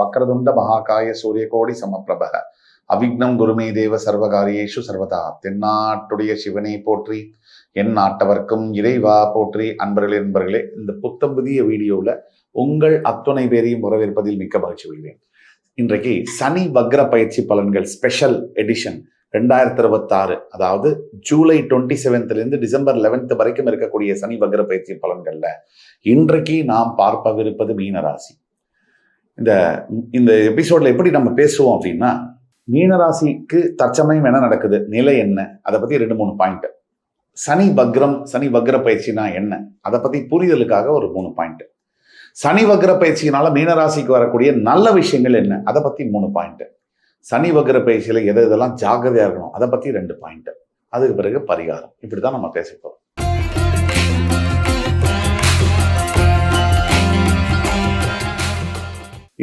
வக்ரதுண்ட மகாகாய சூரியகோடி சமப்பிரப அவிக்னம் குருமே தேவ சர்வகாரியேஷு சர்வதா. தென்னாட்டுடைய சிவனை போற்றி, என் நாட்டவர்க்கும் இறைவா போற்றி. அன்பர்களே, இந்த புத்தம் புதிய வீடியோவில் உங்கள் அத்துணை பேரையும் வரவேற்பதில் மிக்க மகிழ்ச்சி கொள்கிறேன். இன்றைக்கு சனி வக்ர பயிற்சி பலன்கள் ஸ்பெஷல் எடிஷன் 2026, அதாவது ஜூலை 27 டிசம்பர் 11 வரைக்கும் இருக்கக்கூடிய சனி வக்ர பயிற்சி பலன்கள்ல இன்றைக்கு நாம் பார்ப்பவிருப்பது மீனராசி. இந்த எபிசோட்ல எப்படி நம்ம பேசுவோம் அப்படின்னா, மீனராசிக்கு தற்சமயம் என்ன நடக்குது, நிலை என்ன, அதை பத்தி 2-3 பாயிண்ட். சனி வக்ர பயிற்சினா என்ன, அதை பத்தி புரிதலுக்காக ஒரு 3 பாயிண்ட். சனி வக்ர பயிற்சியினால மீனராசிக்கு வரக்கூடிய நல்ல விஷயங்கள் என்ன, அதை பத்தி 3 பாயிண்ட். சனி வக்ர பயிற்சியில எதெல்லாம் ஜாக்கிரதையா இருக்கணும், அதை பத்தி 2 பாயிண்ட். அதுக்கு பிறகு பரிகாரம். இப்படிதான் நம்ம பேச போறோம்.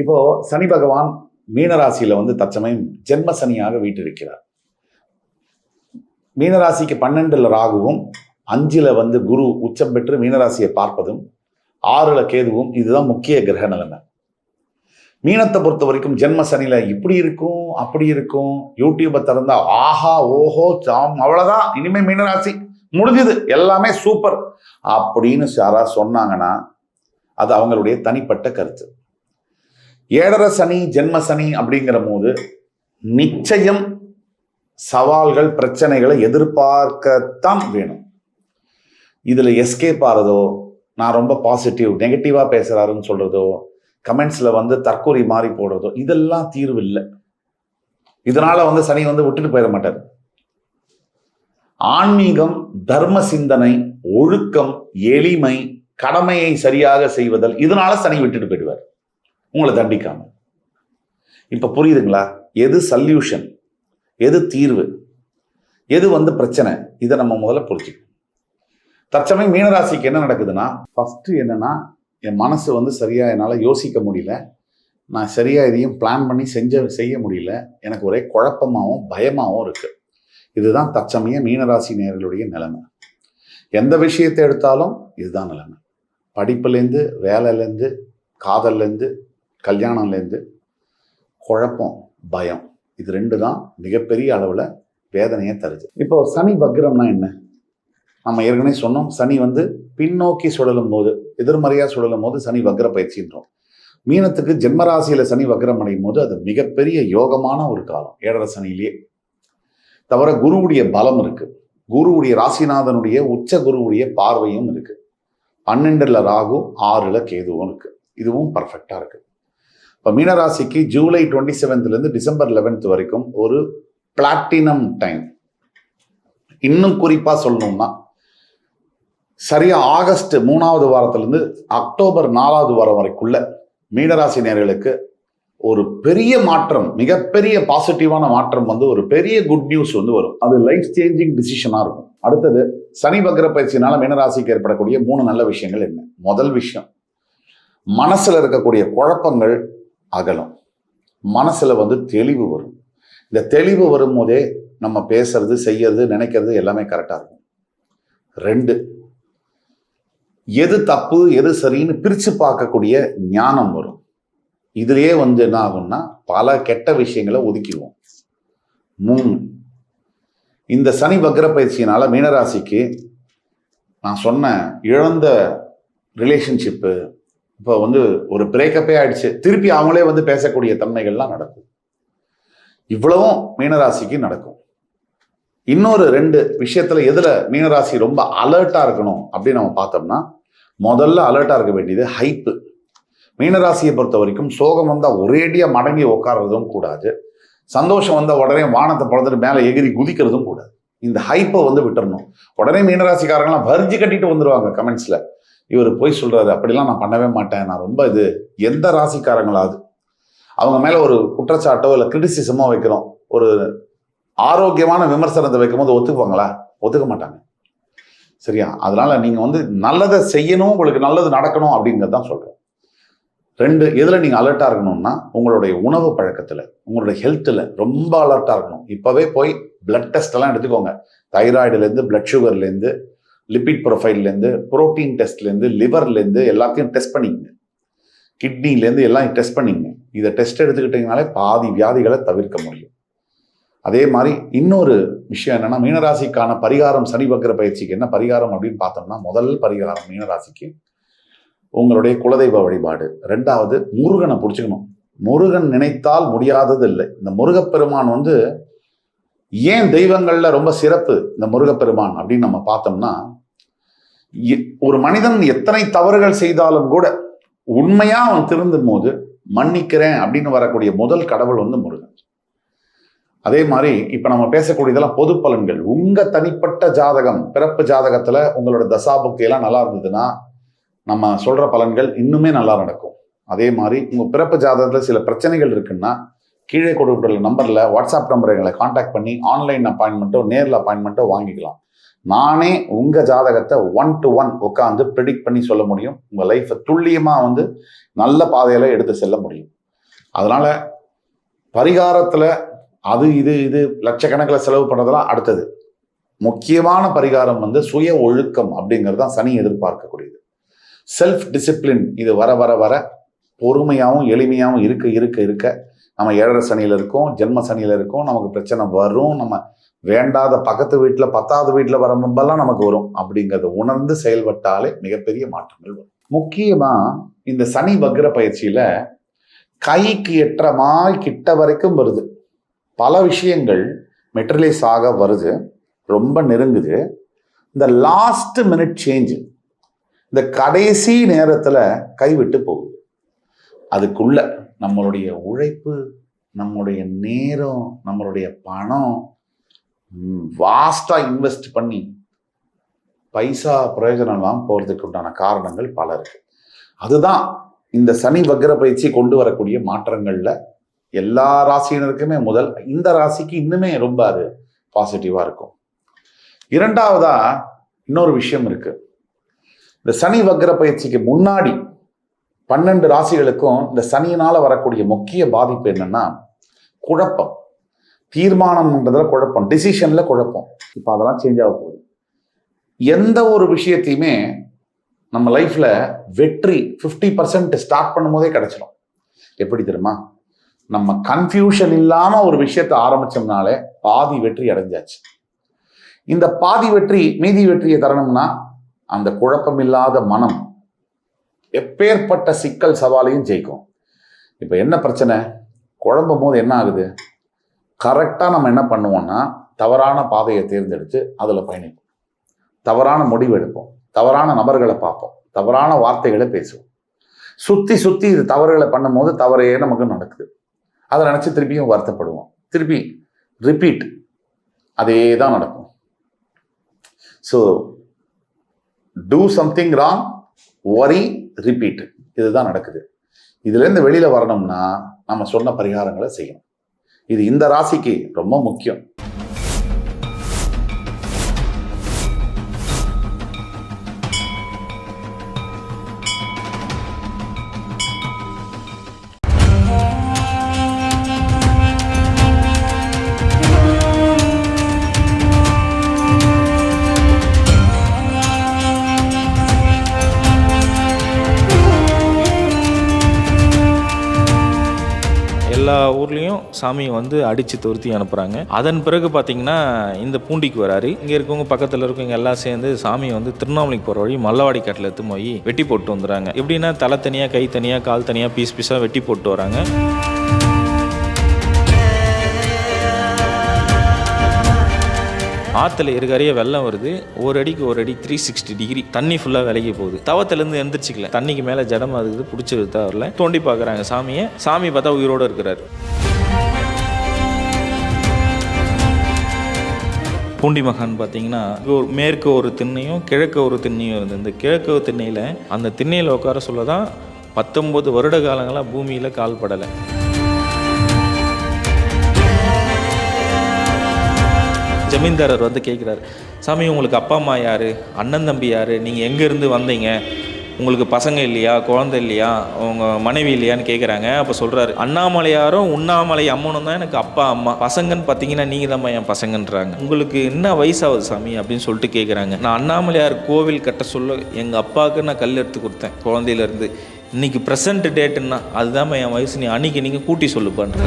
இப்போ சனி பகவான் மீனராசியில தற்சமயம் ஜென்ம சனியாக வீற்றிருக்கிறார். மீனராசிக்கு 12ல் ராகுவும் 5ல் குரு உச்சம் பெற்று மீனராசியை பார்ப்பதும் 6ல் கேதுவும், இதுதான் முக்கிய கிரக நிலைமை. மீனத்தை பொறுத்த வரைக்கும் ஜென்ம சனியில இப்படி இருக்கும் அப்படி இருக்கும். யூடியூபை திறந்தா ஆஹா ஓஹோ சாம் அவ்வளவுதான், இனிமே மீனராசி முடிஞ்சது, எல்லாமே சூப்பர் அப்படின்னு யாராவது சொன்னாங்கன்னா அது அவங்களுடைய தனிப்பட்ட கருத்து. 7.5 சனி ஜென்ம சனி அப்படிங்கிற போது நிச்சயம் சவால்கள் பிரச்சனைகளை எதிர்பார்க்கத்தான் வேணும். இதுல எஸ்கேப் ஆறதோ, நான் ரொம்ப பாசிட்டிவ் நெகட்டிவா பேசுறாருன்னு சொல்றதோ, கமெண்ட்ஸ்ல தற்கொலை மாறி போடுறதோ, இதெல்லாம் தீர்வு இல்லை. இதனால சனி விட்டுட்டு போயிட மாட்டார். ஆன்மீகம், தர்ம சிந்தனை, ஒழுக்கம், எளிமை, கடமையை சரியாக செய்வதல், இதனால சனி விட்டுட்டு போயிடுவார், உங்களை தண்டிக்காம. இப்ப புரியுதுங்களா? எது சல்யூஷன், எது தீர்வு, எது பிரச்சனை, இதை நம்ம முதல்ல புரிஞ்சுக்கணும். தற்சமயம் மீனராசிக்கு என்ன நடக்குதுன்னா, ஃபர்ஸ்ட் என்னன்னா, என் மனசு சரியா என்னால் யோசிக்க முடியல, நான் சரியா இதையும் பிளான் பண்ணி செய்ய முடியல, எனக்கு ஒரே குழப்பமாகவும் பயமாகவும் இருக்கு. இதுதான் தற்சமயம் மீனராசி நேயர்களுடைய நிலைமை. எந்த விஷயத்தை எடுத்தாலும் இதுதான் நிலைமை. படிப்புலேருந்து, வேலையிலேருந்து, காதல்லேருந்து, கல்யாணம்லேருந்து, குழப்பம், பயம், இது 2 தான் மிகப்பெரிய அளவில் வேதனையை தருது. இப்போ சனி வக்ரம்னா என்ன? நம்ம ஏற்கனவே சொன்னோம், சனி பின்னோக்கி சுழலும் போது, எதிர்மறையா சுழலும் போது சனி வக்ர பயிற்சின்றோம். மீனத்துக்கு ஜென்மராசியில சனி வக்ரம் அடையும் போது அது மிகப்பெரிய யோகமான ஒரு காலம். 7.5 சனியிலேயே தவிர குருவுடைய பலம் இருக்கு, குருவுடைய ராசிநாதனுடைய உச்ச குருவுடைய பார்வையும் இருக்கு, 12ல் ராகு 6ல் கேதுவும் இருக்கு. இதுவும் பர்ஃபெக்டா இருக்கு. இப்போ மீனராசிக்கு ஜூலை 27 டிசம்பர் 11 வரைக்கும் ஒரு பிளாட்டினம் டைம். இன்னும் குறிப்பா சொல்லணும்னா, சரியா ஆகஸ்ட் 3வது வாரத்திலிருந்து அக்டோபர் 4வது வாரம் வரைக்குள்ள மீனராசி நேயர்களுக்கு ஒரு பெரிய மாற்றம், மிகப்பெரிய பாசிட்டிவான மாற்றம், ஒரு பெரிய குட் நியூஸ் வரும். அது லைஃப் சேஞ்சிங் டிசிஷனா இருக்கும். அடுத்தது, சனி வக்ர பயிற்சியினால மீனராசிக்கு ஏற்படக்கூடிய 3 நல்ல விஷயங்கள் என்ன? முதல் விஷயம், மனசுல இருக்கக்கூடிய குழப்பங்கள் அகலும், மனசுல தெளிவு வரும். இந்த தெளிவு வரும்போதே நம்ம பேசுறது, செய்யறது, நினைக்கிறது எல்லாமே கரெக்டா இருக்கும். 2, எது தப்பு எது சரின்னு பிரிச்சு பார்க்கக்கூடிய ஞானம் வரும். இதுலயே என்ன ஆகும்னா, பல கெட்ட விஷயங்களை ஒதுக்கிடுவோம். 3, இந்த சனி வக்ர பயிற்சியினால மீனராசிக்கு நான் சொன்ன இழந்த ரிலேஷன்ஷிப்பு இப்போ ஒரு பிரேக்கப்பே ஆயிடுச்சு, திருப்பி அவங்களே பேசக்கூடிய தன்மைகள்லாம் நடக்கும். இவ்வளவும் மீனராசிக்கு நடக்கும். இன்னொரு 2 விஷயத்துல எதுல மீனராசி ரொம்ப அலர்ட்டா இருக்கணும் அப்படின்னு நம்ம பார்த்தோம்னா, முதல்ல அலர்ட்டா இருக்க வேண்டியது ஹைப்பு. மீனராசியை பொறுத்த வரைக்கும் சோகம் ஒரேடியா மடங்கி உட்கார்றதும் கூடாது, சந்தோஷம் உடனே வானத்தை பழந்துட்டு மேலே எகிரி குதிக்கிறதும் கூடாது. இந்த ஹைப்பை விட்டுறணும். உடனே மீனராசிக்காரங்களாம் வரிஞ்சு கட்டிட்டு வந்துருவாங்க கமெண்ட்ஸ்ல, இவர் போய் சொல்றாரு, அப்படிலாம் நான் பண்ணவே மாட்டேன், நான் ரொம்ப எந்த ராசிக்காரங்களாவது அவங்க மேல ஒரு குற்றச்சாட்டோ இல்லை கிரிட்டிசிசமோ வைக்கிறோம், ஒரு ஆரோக்கியமான விமர்சனத்தை வைக்கும்போது ஒத்துக்குவாங்களா? ஒத்துக்க மாட்டாங்க. சரியா? அதனால நீங்க நல்லதை செய்யணும், உங்களுக்கு நல்லது நடக்கணும் அப்படிங்கிறது தான் சொல்றேன். 2, எதுல நீங்க அலர்ட்டா இருக்கணும்னா, உங்களுடைய உணவு பழக்கத்துல, உங்களுடைய ஹெல்த்ல ரொம்ப அலர்ட்டா இருக்கணும். இப்பவே போய் பிளட் டெஸ்ட் எல்லாம் எடுத்துக்கோங்க. தைராய்டுலேருந்து, பிளட் சுகர்லேருந்து, லிபிட் ப்ரொஃபைல்லேருந்து, புரோட்டீன் டெஸ்ட்லேருந்து, லிவர்லேருந்து எல்லாத்தையும் டெஸ்ட் பண்ணிக்கங்க. கிட்னிலேருந்து எல்லாம் டெஸ்ட் பண்ணிங்க. இதை டெஸ்ட் எடுத்துக்கிட்டீங்கனாலே பாதி வியாதிகளை தவிர்க்க முடியும். அதே மாதிரி இன்னொரு விஷயம் என்னன்னா, மீனராசிக்கான பரிகாரம், சனி வக்ர பயிற்சிக்கு என்ன பரிகாரம் அப்படின்னு பார்த்தோம்னா, முதல் பரிகாரம் மீனராசிக்கு உங்களுடைய குலதெய்வ வழிபாடு. 2வது முருகனை பிடிச்சிக்கணும். முருகன் நினைத்தால் முடியாதது இல்லை. இந்த முருகப்பெருமான் ஏன் தெய்வங்கள்ல ரொம்ப சிறப்பு இந்த முருகப்பெருமான் அப்படின்னு நம்ம பார்த்தோம்னா, ஒரு மனிதன் எத்தனை தவறுகள் செய்தாலும் கூட உண்மையா அவன் திருந்தும் போது மன்னிக்கிறேன் அப்படின்னு வரக்கூடிய முதல் கடவுள் முருகன். அதே மாதிரி இப்ப நம்ம பேசக்கூடியதெல்லாம் பொது பலன்கள். உங்க தனிப்பட்ட ஜாதகம், பிறப்பு ஜாதகத்துல உங்களோட தசாபுக்தி எல்லாம் நல்லா இருந்ததுன்னா நம்ம சொல்ற பலன்கள் இன்னுமே நல்லா நடக்கும். அதே மாதிரி உங்க பிறப்பு ஜாதகத்துல சில பிரச்சனைகள் இருக்குன்னா கீழே கொடுக்கப்பட்டுள்ள நம்பர்ல வாட்ஸ்அப் நம்பரை எங்களை கான்டாக்ட் பண்ணி ஆன்லைன் அப்பாயின்மெண்ட்டோ நேரில் அப்பாயின்மெண்ட்டோ வாங்கிக்கலாம். நானே உங்க ஜாதகத்தை 1 to 1 உட்காந்து ப்ரெடிக்ட் பண்ணி சொல்ல முடியும். உங்க லைஃப்பை துல்லியமா நல்ல பாதையில எடுத்து செல்ல முடியும். அதனால பரிகாரத்துல அது இது லட்சக்கணக்கில் செலவு பண்ணதெல்லாம் அடுத்தது. முக்கியமான பரிகாரம் சுய ஒழுக்கம் அப்படிங்கிறது தான் சனி எதிர்பார்க்கக்கூடியது. செல்ஃப் டிசிப்ளின் இது வர வர வர பொறுமையாகவும் எளிமையாகவும் இருக்க நம்ம 7.5 சனியில் இருக்கோம், ஜென்ம சனியில் இருக்கோம், நமக்கு பிரச்சனை வரும். நம்ம வேண்டாத பக்கத்து வீட்டில் 10வது வீட்டில் வரம்பெல்லாம் நமக்கு வரும். அப்படிங்கிறத உணர்ந்து செயல்பட்டாலே மிகப்பெரிய மாற்றங்கள் வரும். முக்கியமா இந்த சனி வக்ர பயிற்சியில கைக்கு எட்டுற மாதிரி கிட்ட வரைக்கும் வருது. பல விஷயங்கள் மெட்டீரியலைஸ் ஆக வருது, ரொம்ப நெருங்குது. இந்த லாஸ்ட் மினிட் சேஞ்சு, இந்த கடைசி நேரத்தில் கைவிட்டு போகுது. அதுக்குள்ள நம்மளுடைய உழைப்பு, நம்மளுடைய நேரம், நம்மளுடைய பணம் வாஸ்டா இன்வெஸ்ட் பண்ணி பைசா பிரயோஜனம் இல்லாமல் போகிறதுக்கு உண்டான காரணங்கள் பல இருக்கு. அதுதான் இந்த சனி வக்ர பயிற்சி கொண்டு வரக்கூடிய மாற்றங்கள்ல எல்லா ராசியினருக்குமே இந்த ராசிக்கு இன்னுமே ரொம்ப அது பாசிட்டிவா இருக்கும். 2வதா இன்னொரு விஷயம் இருக்கு. இந்த சனி வக்ர பயிற்சிக்கு முன்னாடி 12 ராசிகளுக்கும் இந்த சனியினால வரக்கூடிய முக்கிய பாதிப்பு என்னன்னா குழப்பம். தீர்மானம்ன்றதுல குழப்பம், டிசிஷன்ல குழப்பம். இப்போ அதெல்லாம் சேஞ்ச் ஆக போகுது. எந்த ஒரு விஷயத்தையுமே நம்ம லைஃப்ல வெற்றி 50% ஸ்டார்ட் பண்ணும் போதே கிடைச்சிடும். எப்படி தெரியுமா? நம்ம கன்ஃபியூஷன் இல்லாம ஒரு விஷயத்தை ஆரம்பிச்சோம்னாலே பாதி வெற்றி அடைஞ்சாச்சு. இந்த பாதி வெற்றி மீதி வெற்றியை தரணும்னா அந்த குழப்பம் இல்லாத மனம் எப்பேற்பட்ட சிக்கல் சவாலையும் ஜெயிக்கும். இப்போ என்ன பிரச்சனை? குழம்பும் போது என்ன ஆகுது? கரெக்டாக நம்ம என்ன பண்ணுவோம்னா தவறான பாதையை தேர்ந்தெடுத்து அதில் பயணிப்போம், தவறான முடிவு எடுப்போம், தவறான நபர்களை பார்ப்போம், தவறான வார்த்தைகளை பேசுவோம். சுற்றி இது தவறுகளை பண்ணும்போது தவறே நமக்கு நடக்குது. அதை நினச்சி திருப்பியும் வருத்தப்படுவோம், திருப்பி ரிப்பீட், அதே தான் நடக்கும். ஸோ டூ சம்திங் ராங், வரி, ரிப்பீட், இதுதான் நடக்குது. இதுலேருந்து வெளியில் வரணும்னா நம்ம சொன்ன பரிகாரங்களை செய்யணும். இது இந்த ராசிக்கு ரொம்ப முக்கியம். எல்லா ஊர்லேயும் சாமியை அடித்து துரத்தி அனுப்புகிறாங்க. அதன் பிறகு பார்த்தீங்கன்னா இந்த பூண்டிக்கு வராரு. இங்கே இருக்கவங்க பக்கத்தில் இருக்கவங்க எல்லாம் சேர்ந்து சாமியை திருவண்ணாமலைக்கு போகிற வழி மல்லவாடி காட்டில் எடுத்து போய் வெட்டி போட்டு வந்துடுறாங்க. எப்படின்னா தலை தனியாக, கை தனியாக, கால் தனியாக, பீஸாக வெட்டி போட்டு வராங்க. ஆற்றுல இருக்காரையே வெள்ளம் வருது. ஒரு அடிக்கு 360 டிகிரி தண்ணி ஃபுல்லாக விலகி போகுது. தவத்திலேருந்து எந்திரிச்சிக்கல, தண்ணிக்கு மேலே ஜடம் அதுக்குது, பிடிச்சது தவறல. தோண்டி பார்க்குறாங்க சாமியை. சாமி பார்த்தா உயிரோடு இருக்கிறாரு. பூண்டி மகான் பார்த்தீங்கன்னா மேற்கு ஒரு திண்ணையும் கிழக்கு ஒரு திண்ணையும் இருந்தது. இந்த கிழக்கு திண்ணையில் அந்த திண்ணையில் உட்கார சொல்ல தான் 19 வருட காலங்களாக பூமியில் கால் படலை. ஜமீன்தாரர் கேட்குறாரு, சாமி உங்களுக்கு அப்பா அம்மா யார், அண்ணன் தம்பி யார், நீங்கள் எங்கேருந்து வந்தீங்க, உங்களுக்கு பசங்க இல்லையா, குழந்தை இல்லையா, உங்கள் மனைவி இல்லையான்னு கேட்குறாங்க. அப்போ சொல்கிறாரு, அண்ணாமலையாரும் உண்ணாமலை அம்மனும் தான் எனக்கு அப்பா அம்மா, பசங்கன்னு பார்த்தீங்கன்னா நீங்கள் தான் என் பசங்கன்றாங்க. உங்களுக்கு என்ன வயசாகுது சாமி அப்படின்னு சொல்லிட்டு கேட்குறாங்க. நான் அண்ணாமலையார் கோவில் கட்ட சொல்ல எங்கள் அப்பாவுக்கு நான் கல் எடுத்து கொடுத்தேன் குழந்தையிலேருந்து. இன்னைக்கு ப்ரெசன்ட் டேட்டுன்னா அதுதான் என் வயசு, நீ அன்னைக்கு நீங்கள் கூட்டி சொல்லுப்பான்ற.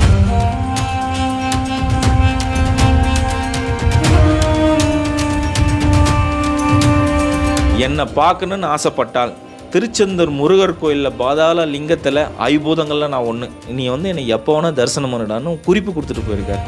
என்னை பார்க்கணுன்னு ஆசைப்பட்டால் திருச்செந்தூர் முருகர் கோயிலில் பாதாள லிங்கத்தில் ஐபூதங்களில் நான் ஒன்று, நீ வந்து என்னை எப்போ வேணால் தரிசனம் பண்ணிடான்னு குறிப்பு கொடுத்துட்டு போயிருக்காரு.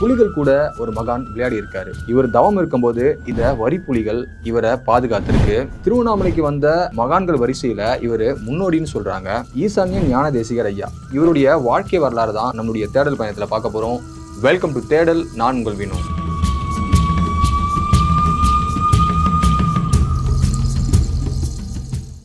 புலிகள் கூட ஒரு மகான் விளையாடி இருக்காரு. இவர் தவம் இருக்கும்போது இந்த வரி புலிகள் இவரை பாதுகாத்திருக்கு. திருவண்ணாமலைக்கு வந்த மகான்கள் வரிசையில இவர் முன்னோடின்னு சொல்றாங்க. ஈசான்ய ஞான தேசிகர் ஐயா, இவருடைய வாழ்க்கை வரலாறு தான் நம்மளுடைய தேடல் பயணத்துல பார்க்க போறோம். வெல்கம் டு தேடல், நான் உங்கள் வினோ.